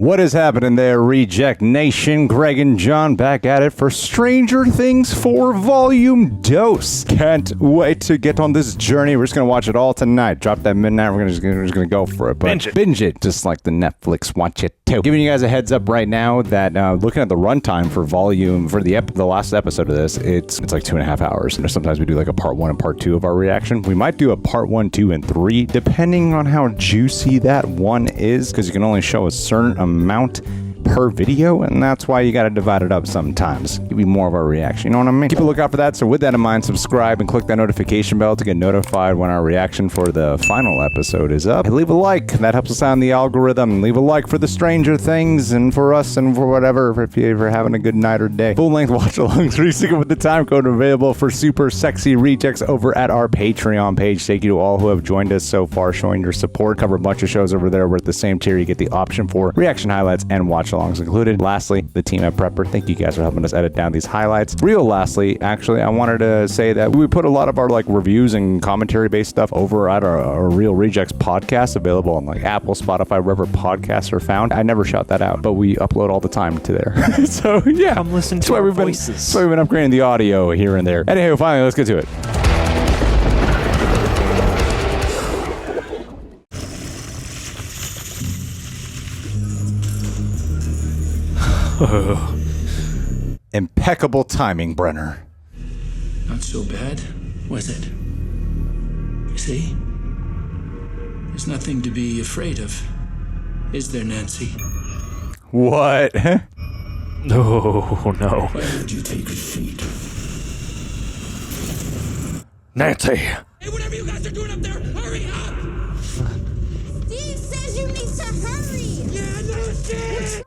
What is happening there, Reject Nation? Greg and John back at it for Stranger Things 4 Volume Dose. Can't wait to get on this journey. We're just going to watch it all tonight. Drop that midnight. We're just going to go for it. But binge it, just like the Netflix watch it too. Giving you guys a heads up right now that looking at the runtime for the last episode of this, it's like 2.5 hours. And sometimes we do like a part 1 and part 2 of our reaction. We might do a part 1, 2, and 3, depending on how juicy that one is, because you can only show a certain amount per video, and that's why you got to divide it up sometimes. Give you more of our reaction, you know what I mean? Keep a lookout for that. So with that in mind, subscribe and click that notification bell to get notified when our reaction for the final episode is up. And leave a like. That helps us out in the algorithm. Leave a like for the Stranger Things and for us and for whatever, if you're having a good night or day. Full-length watch-alongs recently with the time code available for super sexy rejects over at our Patreon page. Thank you to all who have joined us so far, showing your support. Cover a bunch of shows over there where at the same tier you get the option for reaction highlights and watch-alongs included. Lastly, the team at Prepper, thank you guys for helping us edit down these highlights. Lastly, actually, I wanted to say that we put a lot of our reviews and commentary based stuff over at our Real Rejects podcast, available on Apple, Spotify, wherever podcasts are found. I never shout that out, but we upload all the time to there. So yeah, come listen to our voices. That's why we've been upgrading the audio here and there. Anyway, finally, let's get to it. Impeccable timing, Brenner. Not so bad, was it? See? There's nothing to be afraid of, is there, Nancy? What? Oh, no. Why don't you take a seat? Nancy! Hey, whatever you guys are doing up there, hurry up! Steve says you need to hurry! Yeah, no shit!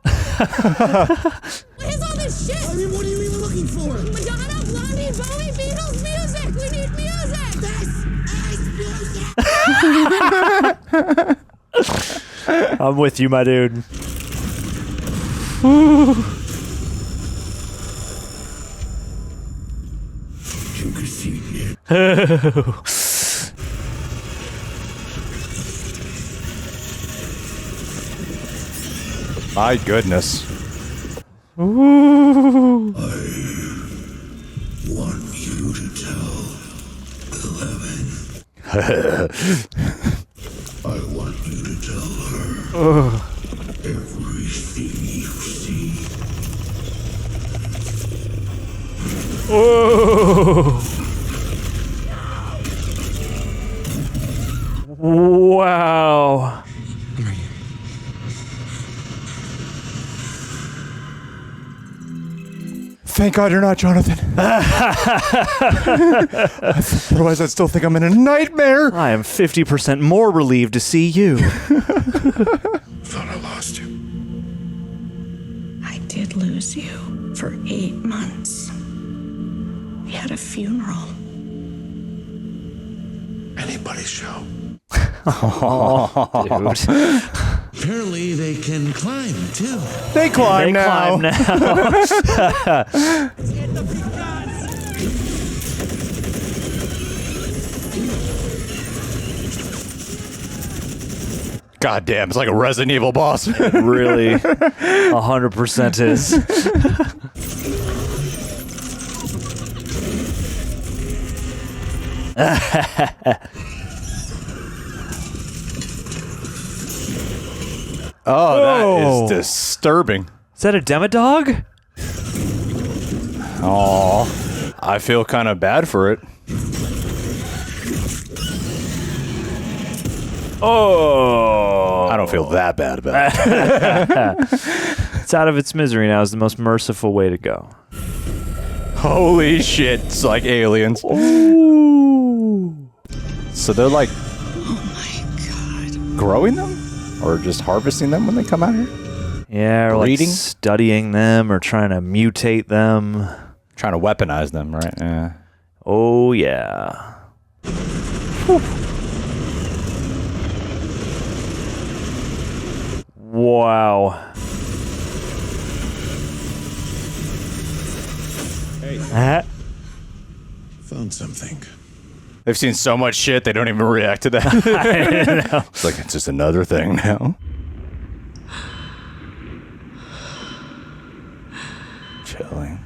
What is all this shit? I mean, what are you even looking for? Madonna, Blondie, Bowie, Beatles, music! We need music! This is music! I'm with you, my dude. Take a seat here. My goodness. Ooh. I want you to tell 11. I want you to tell her everything you see. Oh. Wow. Thank God you're not, Jonathan. Otherwise, I'd still think I'm in a nightmare. I am 50% more relieved to see you. Thought I lost you. I did lose you for 8 months. We had a funeral. Anybody's show. Oh, dude. Apparently they can climb, too. They climb now. Let's get the big guns! God damn, it's like a Resident Evil boss. It really 100% is. Oh, that is disturbing. Is that a Demogorgon? Oh, I feel kind of bad for it. Oh. I don't feel that bad about it. It's out of its misery now is the most merciful way to go. Holy shit, it's like aliens. Ooh. So they're like Oh my God. growing them? Or just harvesting them when they come out here? Yeah, or breeding? like studying them or trying to mutate them. Trying to weaponize them, right? Yeah. Oh, yeah. Whew. Wow. Hey. Found something. They've seen so much shit, they don't even react to that. I know. It's like, it's just another thing now. chilling.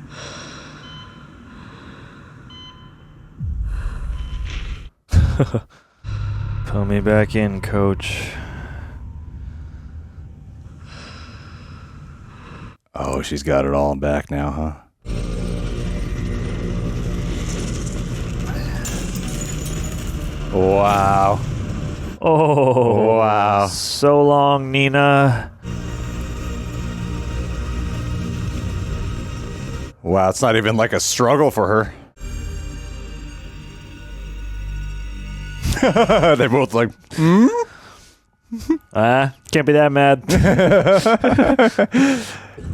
Pull me back in, coach. Oh, she's got it all back now, huh? Wow. Oh, wow. So long, Nina. Wow, it's not even like a struggle for her. They're both like, Can't be that mad.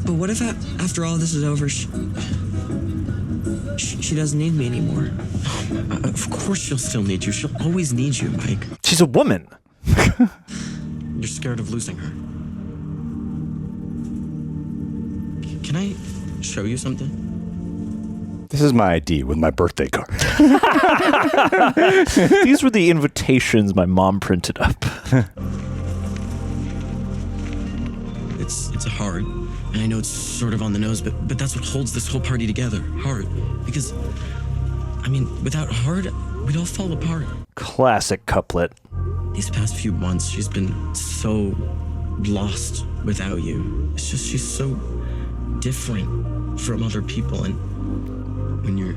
But what if after all this is over, she doesn't need me anymore? Of course she'll still need you. She'll always need you, Mike. She's a woman. You're scared of losing her. Can I show you something? this is my ID with my birthday card. These were the invitations my mom printed up. It's hard, and I know it's sort of on the nose, but that's what holds this whole party together. Heart. Because, I mean, without heart, we'd all fall apart. Classic couplet. These past few months, she's been so lost without you. It's just she's so different from other people, and when you're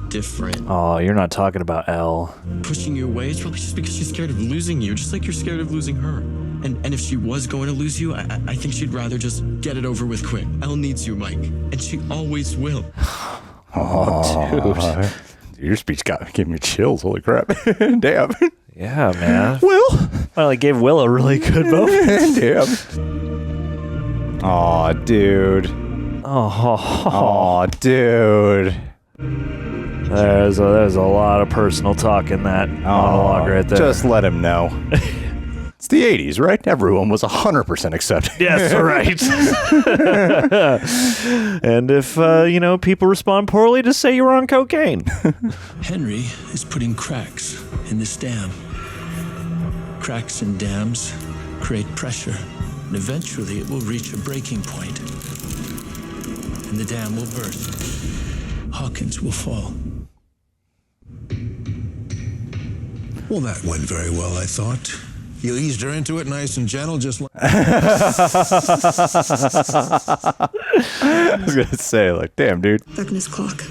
different, Oh, you're not talking about Elle. pushing you away, it's probably just because she's scared of losing you, just like you're scared of losing her. And if she was going to lose you, I think she'd rather just get it over with quick. Elle needs you, Mike, and she always will. Oh, dude. Your speech gave me chills. Holy crap. Damn. Yeah, man. Will. Well, I gave Will a really good moment. Damn. Aw, dude. Oh, Aw, dude. there's a lot of personal talk in that monologue right there. Just let him know. It's the 80s, right? Everyone was 100% accepted. Yes, right. And if, people respond poorly, just say you're on cocaine. Henry is putting cracks in this dam. Cracks in dams create pressure, and eventually it will reach a breaking point, and the dam will burst. Hawkins will fall. Well, that went very well, I thought. You eased her into it nice and gentle, just like... I was going to say, like, damn, dude. Vecna's clock.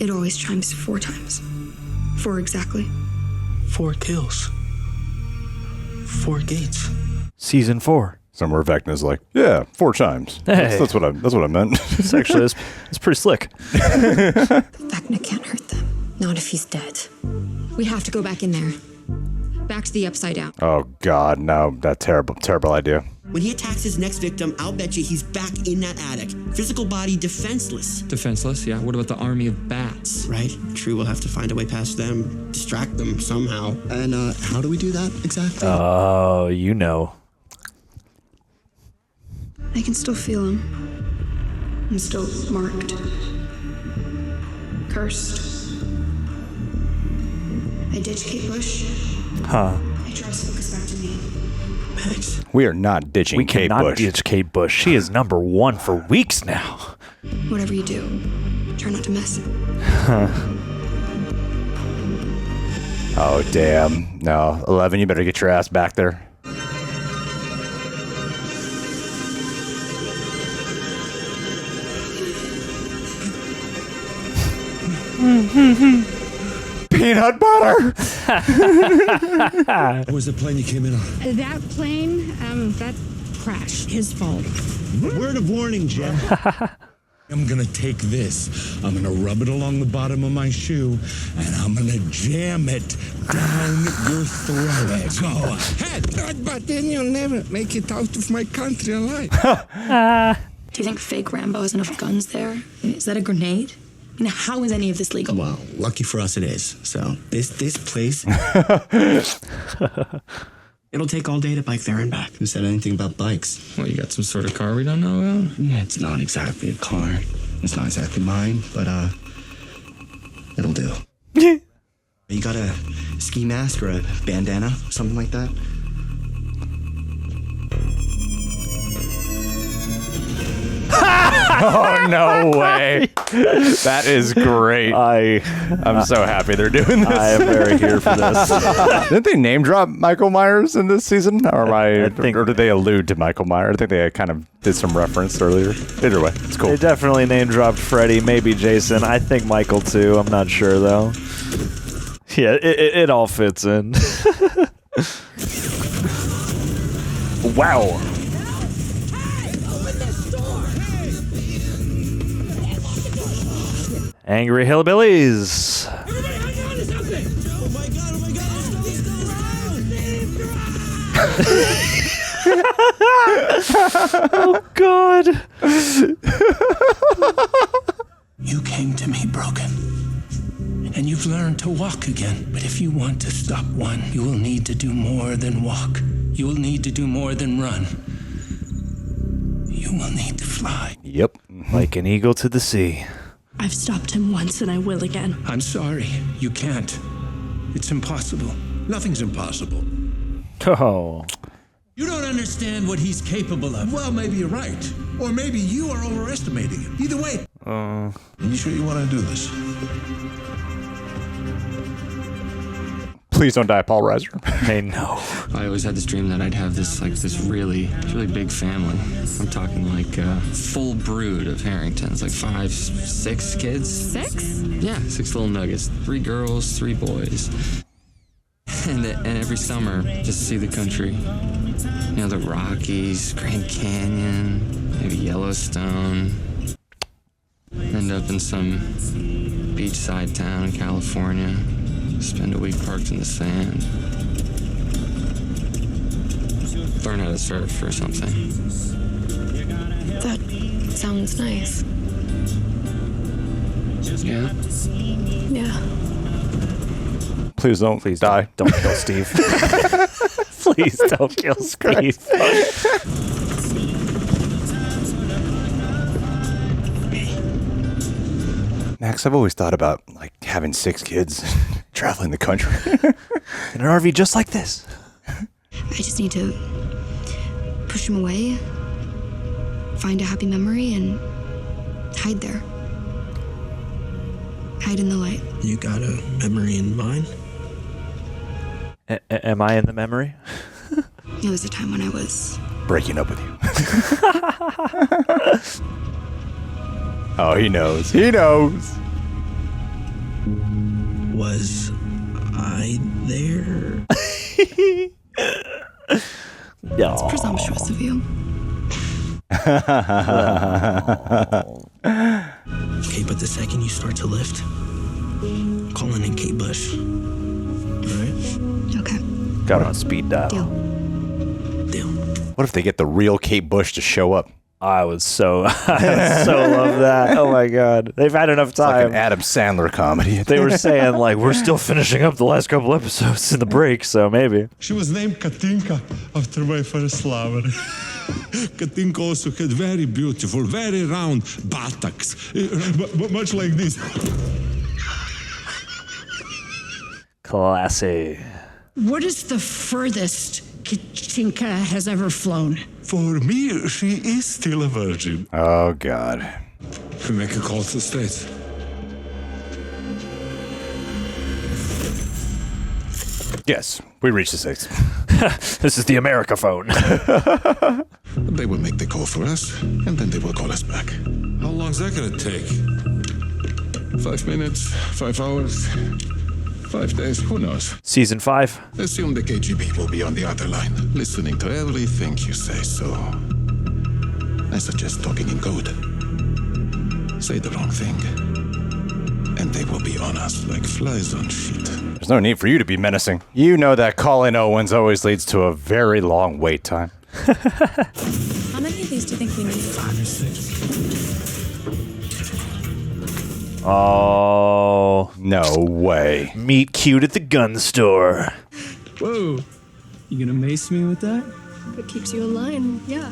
It always chimes 4 times. 4 exactly. 4 kills. 4 gates. Season 4. Somewhere Vecna's like, yeah, 4 times. Hey. That's what I meant. It's actually, it's pretty slick. Vecna can't hurt them. Not if he's dead. We have to go back in there. Back to the Upside Down. Oh, God, no. That terrible idea. When he attacks his next victim, I'll bet you he's back in that attic. Physical body defenseless. Defenseless, yeah. What about the army of bats? Right? True, we'll have to find a way past them, distract them somehow. And how do we do that exactly? Oh, you know. I can still feel him. I'm still marked. Cursed. I ditched Kate Bush. Huh. I tried to focus back to me. Max, We are not ditching We Kate cannot Bush. ditch Kate Bush. She is number 1 for weeks now. Whatever you do, try not to miss. Oh, damn. No. 11, you better get your ass back there. Peanut butter! What was the plane you came in on? That plane, that crashed. His fault. Word of warning, Jen. I'm gonna take this. I'm gonna rub it along the bottom of my shoe, and I'm gonna jam it down your throat. Go ahead. But then you'll never make it out of my country alive. Do you think fake Rambo has enough guns there? Is that a grenade? I mean, how is any of this legal? Well, lucky for us it is. So, this place... It'll take all day to bike there and back. Who said anything about bikes? Well, you got some sort of car we don't know about? Yeah, it's not exactly a car. It's not exactly mine, but, it'll do. You got a ski mask or a bandana? Something like that? Oh, no way. That is great. I'm so happy they're doing this. I am very here for this. Didn't they name drop Michael Myers in this season? Or did they allude to Michael Myers? I think they kind of did some reference earlier. Either way, it's cool. They definitely name dropped Freddy, maybe Jason. I think Michael too. I'm not sure though. Yeah, it all fits in. Wow. Angry hillbillies. Everybody hang on to something! Oh my god, Oh God. You came to me broken, and you've learned to walk again. But if you want to stop one, you will need to do more than walk. You will need to do more than run. You will need to fly. Yep. Like an eagle to the sea. I've stopped him once and I will again. I'm sorry, you can't. It's impossible. Nothing's impossible. Oh. You don't understand what he's capable of. Well, maybe you're right. Or maybe you are overestimating him. Either way. Are you sure you want to do this? Please don't die, Paul Reiser. Hey, no. I always had this dream that I'd have this really big family. I'm talking like a full brood of Harringtons, like 5, 6 kids. 6? Yeah, 6 little nuggets. 3 girls, 3 boys. And every summer, just see the country. You know, the Rockies, Grand Canyon, maybe Yellowstone. End up in some beachside town in California. Spend a week parked in the sand. Learn how to surf or something. That sounds nice. Yeah? Yeah. Please don't die. Don't kill Steve. Please don't kill Steve. Max, I've always thought about like having 6 kids, traveling the country. In an RV just like this. I just need to push him away, find a happy memory, and hide there. Hide in the light. You got a memory in mind? Am I in the memory? It was a time when I was... breaking up with you. Oh, he knows. He knows. Was I there? Yeah. It's presumptuous of you. Okay, but the second you start to lift, call in Kate Bush. Alright? Okay. Got it on speed dial. Deal. What if they get the real Kate Bush to show up? I would so love that. Oh my God. They've had enough It's like time. an Adam Sandler comedy. They were saying like, we're still finishing up the last couple episodes in the break, so maybe. She was named Katinka after my first lover. Katinka also had very beautiful, very round buttocks, much like this. Classy. What is the furthest Katinka has ever flown? For me, she is still a virgin. Oh, God. We make a call to the States. Yes, we reached the 6. This is the America phone. They will make the call for us, and then they will call us back. How long's that gonna take? 5 minutes? 5 hours? 5 days? Who knows? Season 5. Assume the KGB will be on the other line, listening to everything you say, so I suggest talking in code. Say the wrong thing, and they will be on us like flies on sheet. There's no need for you to be menacing. You know that calling Owens always leads to a very long wait time. How many of these do you think we need? 5 or 6. Oh. No way. Meet cute at the gun store. Whoa. You gonna mace me with that? If it keeps you in line, yeah.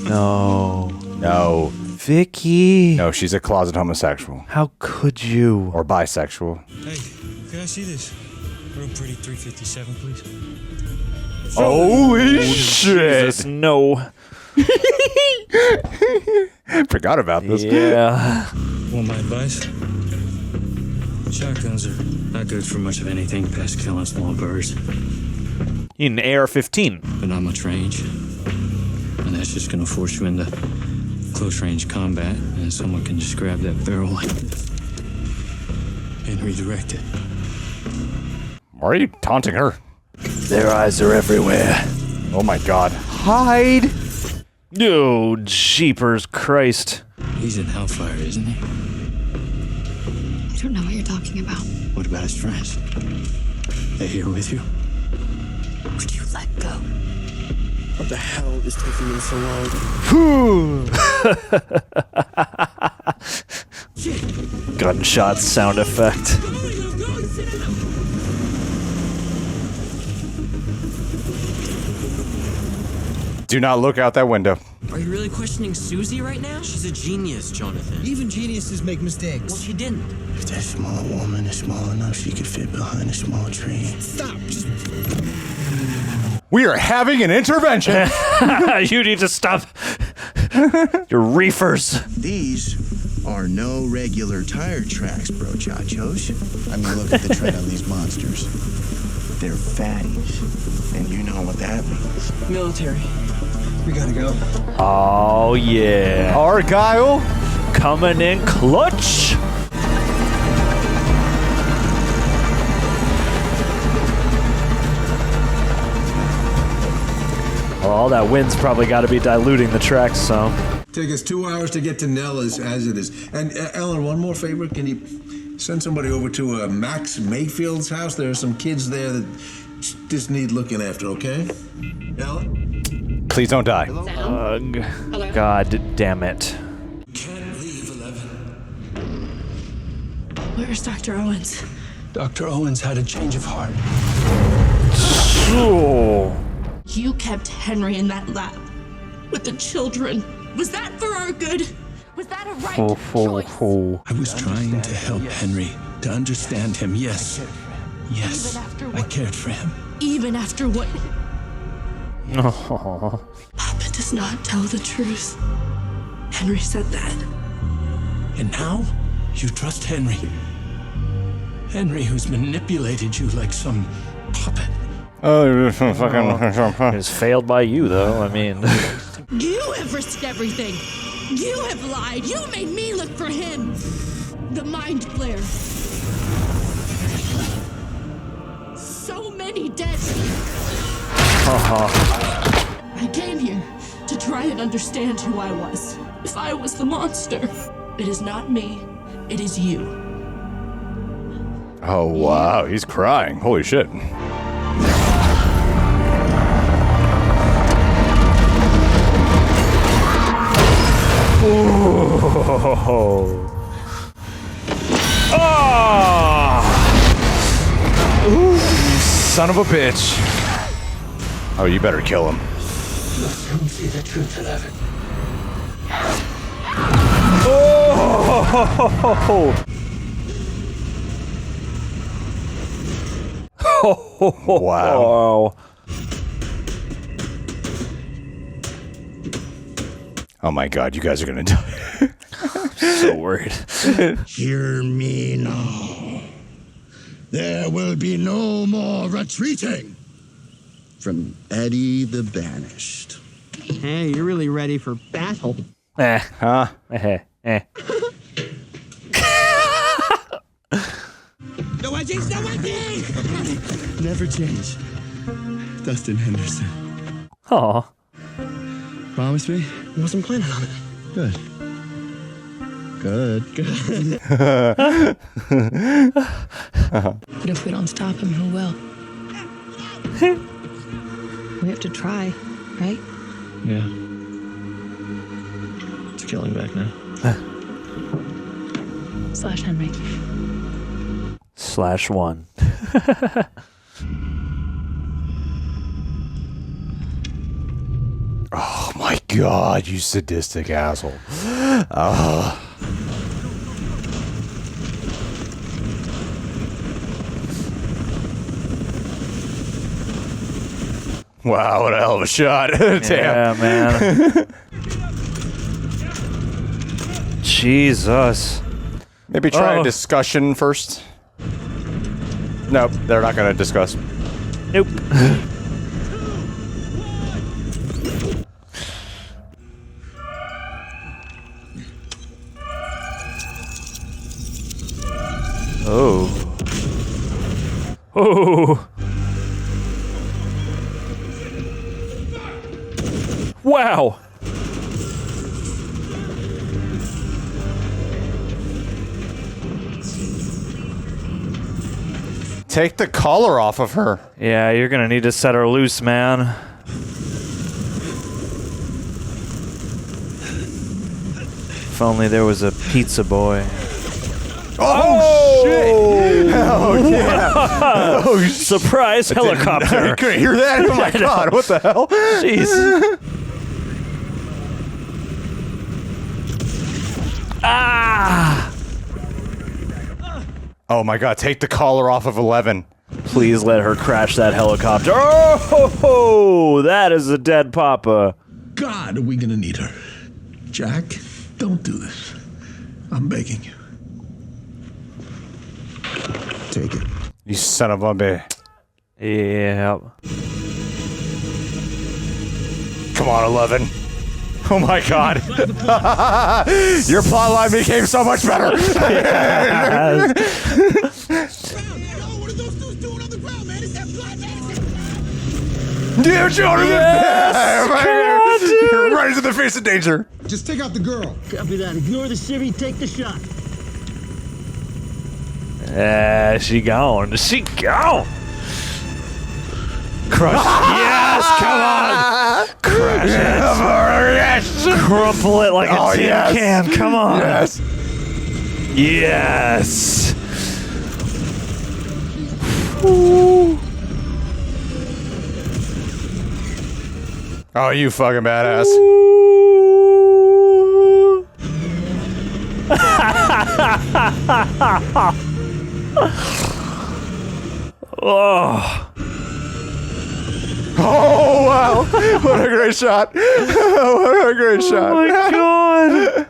No. No. Vicky. No, she's a closet homosexual. How could you? Or bisexual. Hey, can I see this? Room pretty 357, please. Holy shit. Jesus, no. Forgot about this. Yeah. Want my advice? Shotguns are not good for much of anything past killing small birds. You need an AR-15. But not much range. And that's just gonna force you into close range combat, and someone can just grab that barrel like this and redirect it. Why are you taunting her? Their eyes are everywhere. Oh my god. Hide! Oh, jeepers Christ. He's in Hellfire, isn't he? I don't know what you're talking about. What about his friends? They here with you? Would you let go? What the hell is taking him so long? Gunshot sound effect. Do not look out that window. Are you really questioning Susie right now? She's a genius, Jonathan. Even geniuses make mistakes. Well, she didn't. If that small woman is small enough, she could fit behind a small tree. Stop! We are having an intervention. You need to stop your reefers. These are no regular tire tracks, bro, chachos. I mean, look at the tread on these monsters. They're fatties, and you know what that means. Military. We gotta go. Oh, yeah. Argyle. Coming in clutch. Well, all that wind's probably got to be diluting the tracks, so. Take us 2 hours to get to Nell as it is. And Ellen, one more favor. Can you send somebody over to Max Mayfield's house? There are some kids there that just need looking after, okay? Ellen? Please don't die. Ugh. God damn it. Can't leave 11. Where's Dr. Owens? Dr. Owens had a change of heart. Oh. You kept Henry in that lab with the children. Was that for our good? Was that a right choice? I was trying to help Henry, to understand him, yes. Yes, I cared for him. Even after what? Oh. Papa does not tell the truth. Henry said that. And now, you trust Henry. Henry, who's manipulated you like some puppet. Oh, fucking. It's failed by you, though. I mean. You have risked everything. You have lied. You made me look for him. The mind flayer. So many dead. I came here to try and understand who I was. If I was the monster, it is not me. It is you. Oh, wow. He's crying. Holy shit. Oh! Ooh, son of a bitch. Oh, you better kill him. You'll soon see the truth, 11. Oh! Wow. Oh my god, you guys are gonna die. So worried. Hear me now. There will be no more retreating. From Eddie the Banished. Hey, you're really ready for battle. Huh? No wedgies, no wedgies! Never change. Dustin Henderson. Aw. Promise me? I wasn't planning on it. Good. Good. But if we don't stop him, who will? We have to try, right? Yeah. It's killing Vecna. / Henry. /1. Oh my god, you sadistic asshole. Wow, what a hell of a shot. Damn. Yeah, man. Jesus. Maybe try a discussion first. Nope, they're not going to discuss. Nope. Oh. Oh. Wow. Take the collar off of her. Yeah, you're gonna need to set her loose, man. If only there was a pizza boy. Oh, shit! Oh, yeah. Oh, surprise helicopter. You couldn't hear that? Oh, my God. What the hell? Jeez. Ah! Oh, my God. Take the collar off of 11. Please let her crash that helicopter. Oh, that is a dead papa. God, are we gonna need her? Jack, don't do this. I'm begging you. Take it. You son of a bitch. Yeah. Come on, 11. Oh my God. Your plotline became so much better. Dude, Jordan! Yes! Come on, dude! Right into the face of danger. Just take out the girl. Copy that. Ignore the civvy. Take the shot. She gone. She gone. Crush. Yes, come on. Crush it. Yes. Crumple it like a tin can. Come on. Yes. Yes. Ooh. Oh, you fucking badass. Oh. Oh, wow. What a great shot. What a great shot. Oh, my God.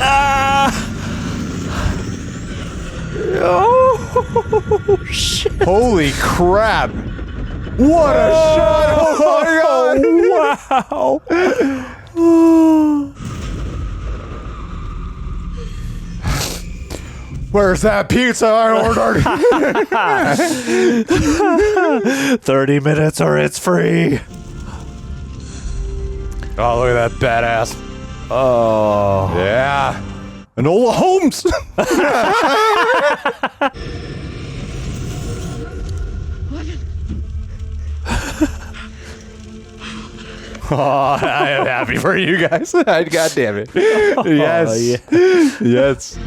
Ah. Oh, shit. Holy crap. What a shot. Oh, my God. Wow. Where's that pizza I ordered? 30 minutes or it's free. Oh, look at that badass. Oh. Yeah. Enola Holmes. Oh, I am happy for you guys. God damn it. Yes. Oh, yeah. Yes.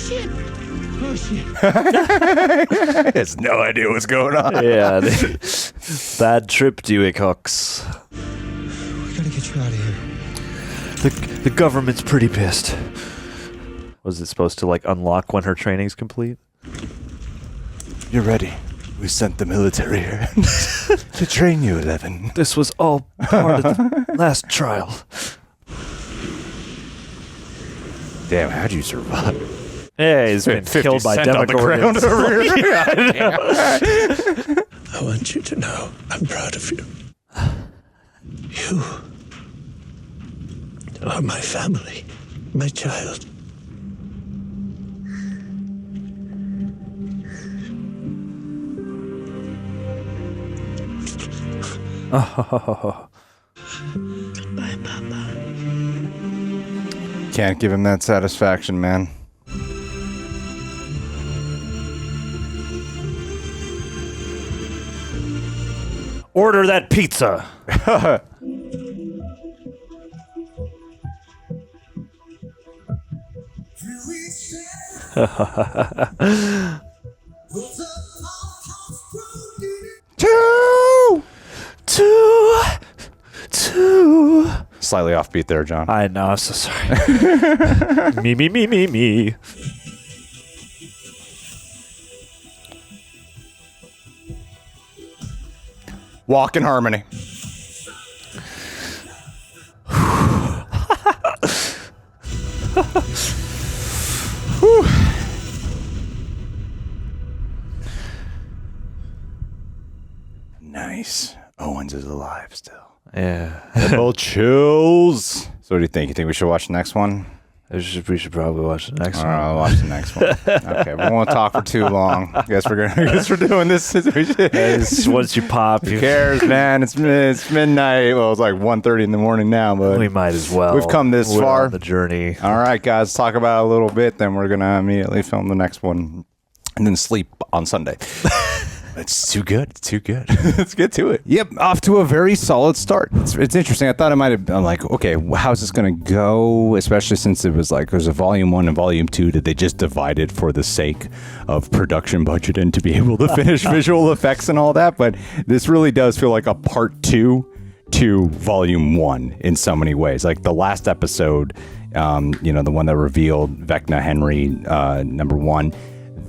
Shit. Oh, shit. Has no idea what's going on. Yeah. Bad trip, Dewey Cox. We gotta get you out of here. The government's pretty pissed. Was it supposed to, like, unlock when her training's complete? You're ready. We sent the military here to train you, 11. This was all part of the last trial. Damn, how'd you survive? Yeah, he's been killed by Demogorgons. I want you to know I'm proud of you. You are my family, my child. Oh. Goodbye, Papa. Can't give him that satisfaction, man. Order that pizza. Two. Slightly offbeat there, John. I know, I'm so sorry. Me. Walk in harmony. Nice. Owens is alive still. Yeah. Double chills. So what do you think? You think we should watch the next one? We should probably watch the next All one. right, I'll watch the next one. Okay, we won't talk for too long. Guess we're doing this. Once you pop, Who cares, man? It's midnight. Well, it's like 1:30 in the morning now, but we might as well. We've come this We're far. on the journey. All right, guys, talk about it a little bit. Then we're gonna immediately film the next one, and then sleep on Sunday. It's too good. It's too good. Let's get to it. Yep, off to a very solid start. It's interesting. I thought it might have been like, okay, how's this going to go? Especially since it was like there's a volume 1 and volume 2. Did they just divide it for the sake of production budget and to be able to finish visual effects and all that? But this really does feel like a part 2 to volume 1 in so many ways. Like the last episode, the one that revealed Vecna Henry, number 1.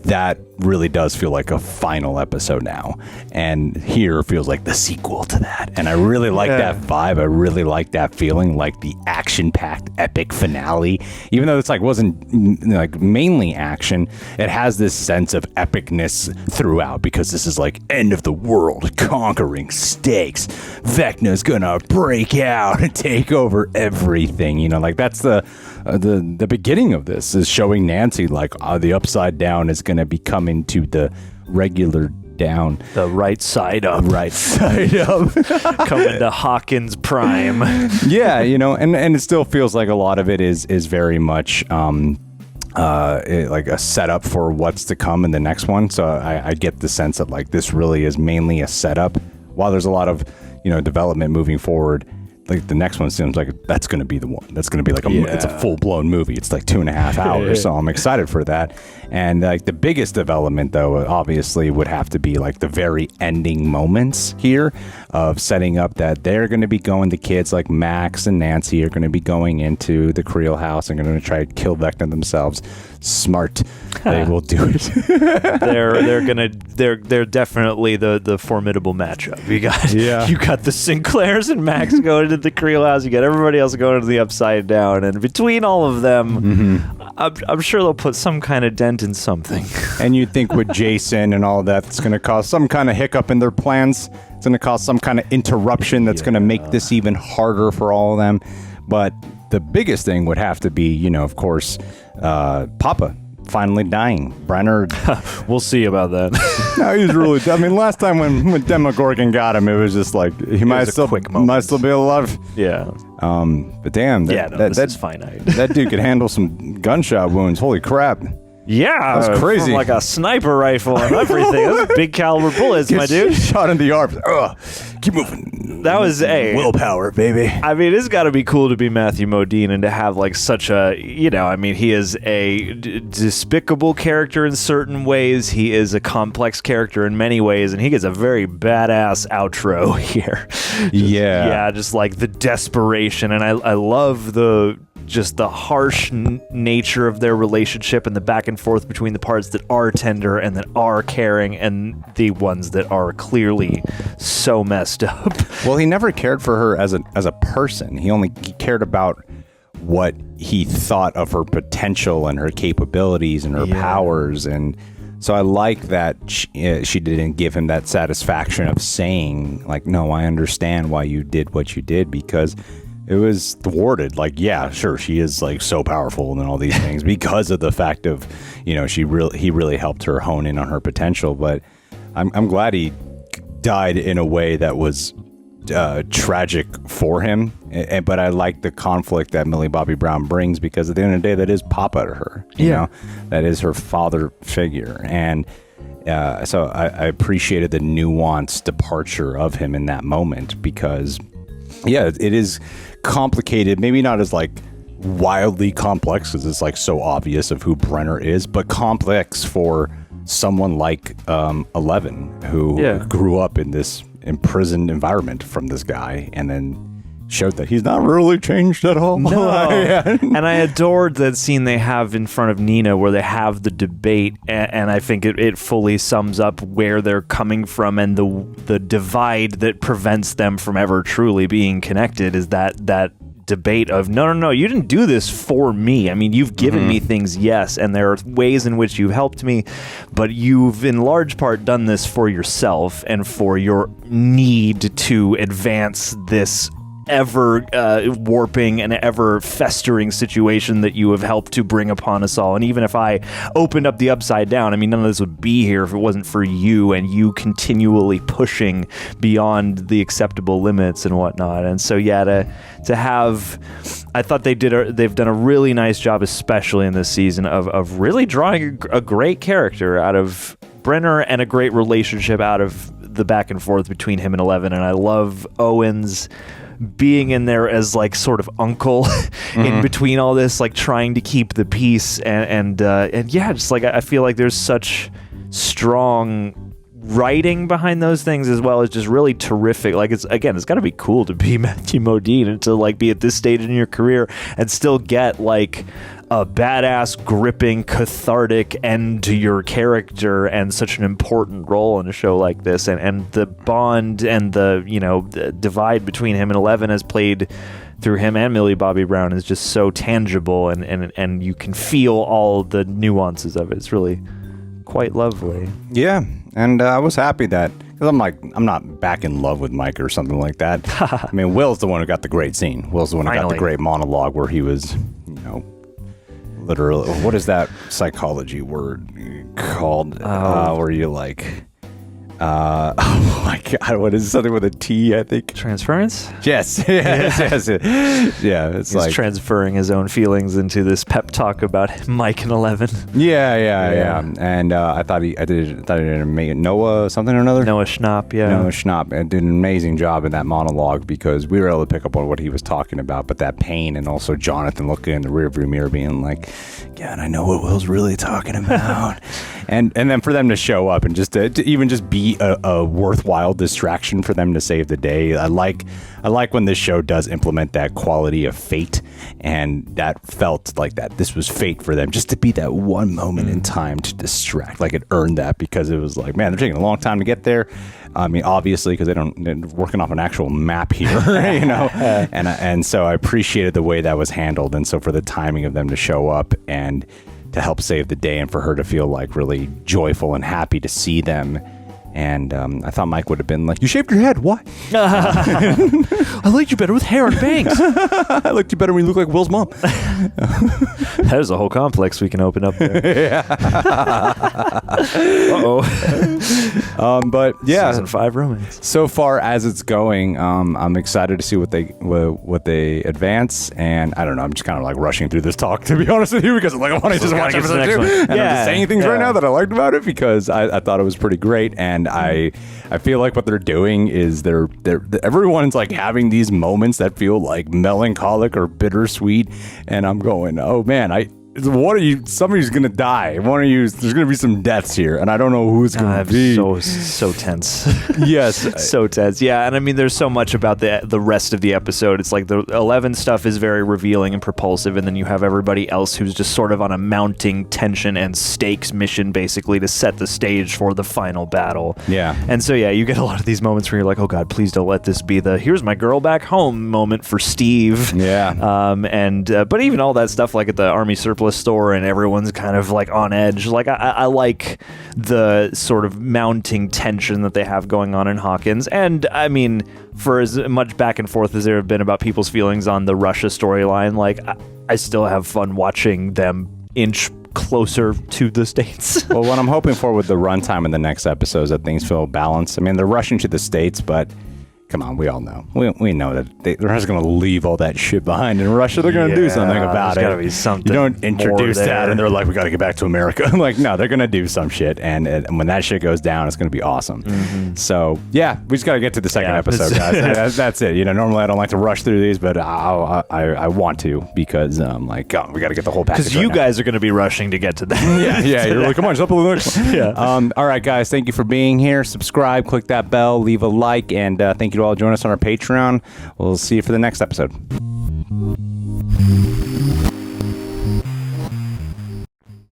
That really does feel like a final episode now, and here feels like the sequel to that. And I really like that vibe. I really like that feeling, like the action-packed epic finale. Even though it's like wasn't like mainly action, it has this sense of epicness throughout because this is like end of the world, conquering stakes. Vecna's gonna break out and take over everything. You know, like that's the beginning of this is showing Nancy like the upside down is going to be coming to the regular down. The right side up. Right side up. Coming to Hawkins prime. Yeah, and it still feels like a lot of it is very much like a setup for what's to come in the next one. So I get the sense that like this really is mainly a setup. While there's a lot of development moving forward, like the next one seems like that's going to be the one. That's going to be like it's a full blown movie. It's like 2.5 hours, so I'm excited for that. And like the biggest development, though, obviously would have to be like the very ending moments here of setting up that they're going to be going. The kids like Max and Nancy are going to be going into the Creel house and going to try to kill Vecna themselves. Smart, they will do it. they're definitely the formidable matchup. You got the Sinclairs and Max going to the Creel house. You got everybody else going to the Upside Down, and between all of them, I'm sure they'll put some kind of dent in something. And you'd think with Jason and all that, it's going to cause some kind of hiccup in their plans. It's going to cause some kind of interruption that's going to make this even harder for all of them. But the biggest thing would have to be, of course, Papa finally dying. Brenner. We'll see about that. No, he's really. I mean, last time when Demogorgon got him, it was just like he might still be alive. Yeah. But damn. That's finite. That dude could handle some gunshot wounds. Holy crap. Yeah, that's crazy. From like a sniper rifle and everything. Those are big caliber bullets, my dude. Shot in the arms. Keep moving. That was willpower, baby. I mean, it's got to be cool to be Matthew Modine and to have like such a, he is a despicable character in certain ways. He is a complex character in many ways, and he gets a very badass outro here. Just like the desperation, and I love the harsh nature of their relationship and the back and forth between the parts that are tender and that are caring and the ones that are clearly so messed up. Well, he never cared for her as a person. He cared about what he thought of her potential and her capabilities and her powers. And so I like that she didn't give him that satisfaction of saying like, no, I understand why you did what you did, because it was thwarted. Like, yeah, sure, she is like so powerful and all these things because of the fact of, he really helped her hone in on her potential. But I'm glad he died in a way that was tragic for him. But I like the conflict that Millie Bobby Brown brings, because at the end of the day, that is Papa to her. You know, that is her father figure. And so I appreciated the nuanced departure of him in that moment, because it is complicated, maybe not as like wildly complex because it's like so obvious of who Brenner is, but complex for someone like 11 who grew up in this imprisoned environment from this guy, and then showed that he's not really changed at all. No. And I adored that scene they have in front of Nina where they have the debate, and I think it fully sums up where they're coming from, and the divide that prevents them from ever truly being connected is that debate of no, you didn't do this for me. I mean, you've given me things, yes, and there are ways in which you've helped me, but you've in large part done this for yourself and for your need to advance this ever warping and ever festering situation that you have helped to bring upon us all. And even if I opened up the Upside Down, I mean, none of this would be here if it wasn't for you and you continually pushing beyond the acceptable limits and whatnot. And so, yeah, to have, I thought they've done a really nice job, especially in this season, of really drawing a great character out of Brenner and a great relationship out of the back and forth between him and Eleven. And I love Owen's being in there as like sort of uncle in between all this, like trying to keep the peace and yeah, just like I feel like there's such strong writing behind those things, as well as just really terrific. Like it's got to be cool to be Matthew Modine and to like be at this stage in your career and still get like a badass, gripping, cathartic end to your character and such an important role in a show like this. And the bond and the divide between him and Eleven as played through him and Millie Bobby Brown is just so tangible, and you can feel all the nuances of it. It's really quite lovely. Yeah, and I was happy that, because I'm not back in love with Mike or something like that. I mean, Will's the one who got the great scene. Will's the one who got the great monologue where he was, literally, what is that psychology word called? Where you like, oh my God, what is it? Something with a T, I think. Transference? Yes. Yeah, it's He's like transferring his own feelings into this pep talk about Mike and Eleven. Yeah. And I thought he did an amazing, Noah something or another? Noah Shnapp, yeah. Noah Shnapp did an amazing job in that monologue, because we were able to pick up on what he was talking about, but that pain, and also Jonathan looking in the rearview mirror being like, God, I know what Will's really talking about. and then for them to show up and just to even just be a worthwhile distraction for them to save the day. I like when this show does implement that quality of fate, and that felt like that this was fate for them, just to be that one moment in time to distract. Like it earned that, because it was like, man, they're taking a long time to get there. I mean, obviously, because they're working off an actual map here, and so I appreciated the way that was handled, and so for the timing of them to show up and to help save the day, and for her to feel like really joyful and happy to see them. And I thought Mike would have been like, you shaved your head, why? I liked you better with hair and bangs. I liked you better when you look like Will's mom. There's a whole complex we can open up there. Uh-oh. But yeah. Season 5 romance. So far as it's going, I'm excited to see what they advance. And I don't know, I'm just kind of like rushing through this talk, to be honest with you, because I'm like, I want to just watch episode 2. And I'm just saying things right now that I liked about it, because I thought it was pretty great. And I feel like what they're doing is they're everyone's like having these moments that feel like melancholic or bittersweet, and I'm going, oh man, somebody's gonna die. There's gonna be some deaths here, and I don't know who's gonna be. So tense. Yes. So tense. Yeah, and I mean, there's so much about the rest of the episode. It's like the 11 stuff is very revealing and propulsive, and then you have everybody else who's just sort of on a mounting tension and stakes mission, basically, to set the stage for the final battle. Yeah. And so, yeah, you get a lot of these moments where you're like, oh God, please don't let this be the here's my girl back home moment for Steve. Yeah. But even all that stuff, like at the Army surplus store, and everyone's kind of like on edge. Like I like the sort of mounting tension that they have going on in Hawkins. And I mean, for as much back and forth as there have been about people's feelings on the Russia storyline, like I still have fun watching them inch closer to the States. Well, what I'm hoping for with the runtime in the next episode is that things feel balanced. I mean, they're rushing to the States, but come on, we all know. We know that they're just going to leave all that shit behind in Russia. They're going to do something about it. There's got to be something. You don't introduce that and they're like, we got to get back to America. I'm like, no, they're going to do some shit. And when that shit goes down, it's going to be awesome. Mm-hmm. So, yeah, we just got to get to the second episode, guys. That's it. Normally I don't like to rush through these, but I want to, because I'm like, oh, we got to get the whole package. Because you guys are going to be rushing to get to that. Yeah. You're like, come on, jump on the next one. Yeah. All right, guys, thank you for being here. Subscribe, click that bell, leave a like, and thank you you to all join us on our Patreon. We'll see you for the next episode.